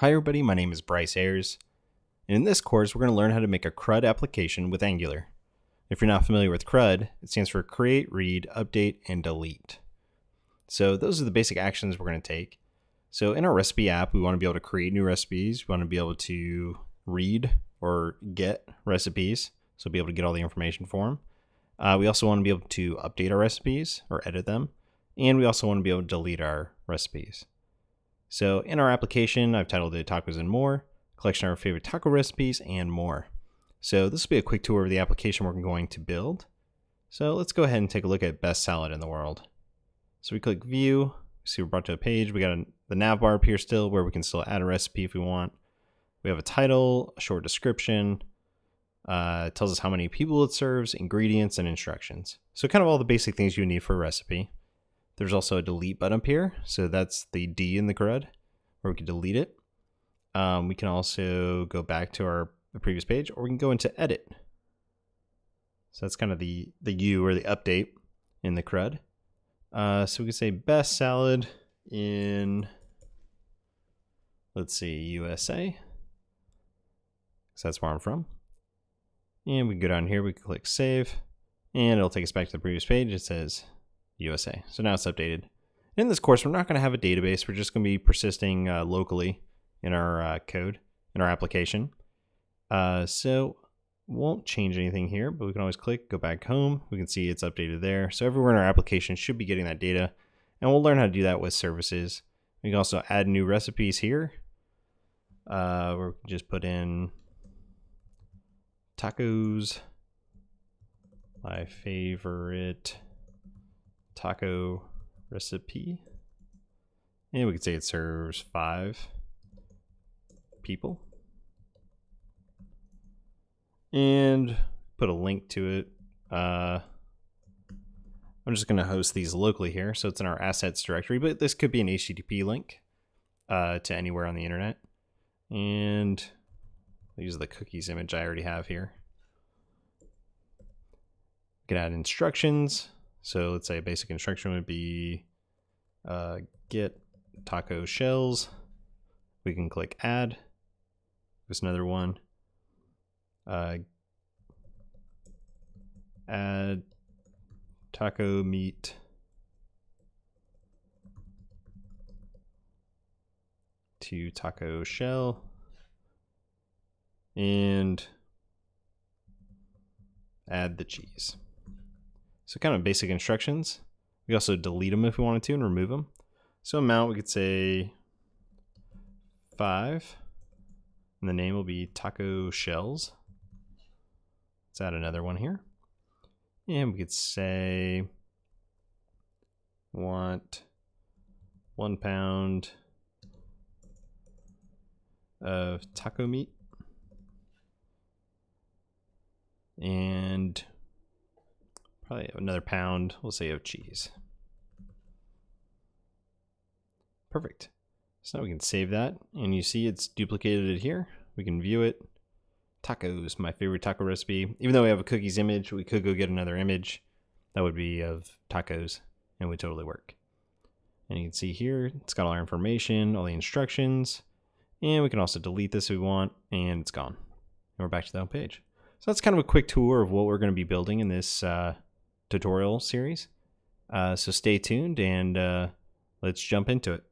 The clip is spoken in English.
Hi everybody, my name is Bryce Ayers, and in this course we're going to learn how to make a CRUD application with Angular. If you're not familiar with CRUD, it stands for Create, Read, Update, and Delete. So those are the basic actions we're going to take. So in our recipe app, we want to be able to create new recipes, we want to be able to read or get recipes, so be able to get all the information for them. We also want to be able to update our recipes or edit them, and we also want to be able to delete our recipes. So in our application, I've titled it Tacos and More, collection of our favorite taco recipes and more. So this will be a quick tour of the application we're going to build. So let's go ahead and take a look at best salad in the world. So we click view, see we're brought to a page. We got the nav bar up here still where we can still add a recipe if we want. We have a title, a short description, it tells us how many people it serves, ingredients, and instructions. So kind of all the basic things you need for a recipe. There's also a delete button up here. So that's the D in the CRUD where we can delete it. We can also go back to the previous page, or we can go into edit. So that's kind of the U or the update in the CRUD. So we can say best salad in, let's see, USA. So that's where I'm from. And we can go down here, we can click save, and it'll take us back to the previous page. It says USA. So now it's updated. In this course, we're not going to have a database. We're just going to be persisting locally in our code, in our application. So won't change anything here, but we can always click, go back home. We can see it's updated there. So everywhere in our application should be getting that data, and we'll learn how to do that with services. We can also add new recipes here, where we can just put in tacos, my favorite taco recipe, and we could say it serves 5 people, and put a link to it. I'm just going to host these locally here, so it's in our assets directory, but this could be an HTTP link to anywhere on the internet. And I'll use the cookies image I already have here. We can add instructions. So let's say a basic instruction would be get taco shells. We can click add. There's another one. Add taco meat to taco shell. And add the cheese. So kind of basic instructions. We also delete them if we wanted to and remove them. So amount, we could say 5. And the name will be taco shells. Let's add another one here. And we could say want 1 pound of taco meat. And probably another pound, we'll say, of cheese. Perfect. So now we can save that, and you see it's duplicated it here. We can view it. Tacos, my favorite taco recipe. Even though we have a cookies image, we could go get another image that would be of tacos, and would totally work. And you can see here, it's got all our information, all the instructions, and we can also delete this if we want, and it's gone. And we're back to the home page. So that's kind of a quick tour of what we're going to be building in this tutorial series. So stay tuned, and let's jump into it.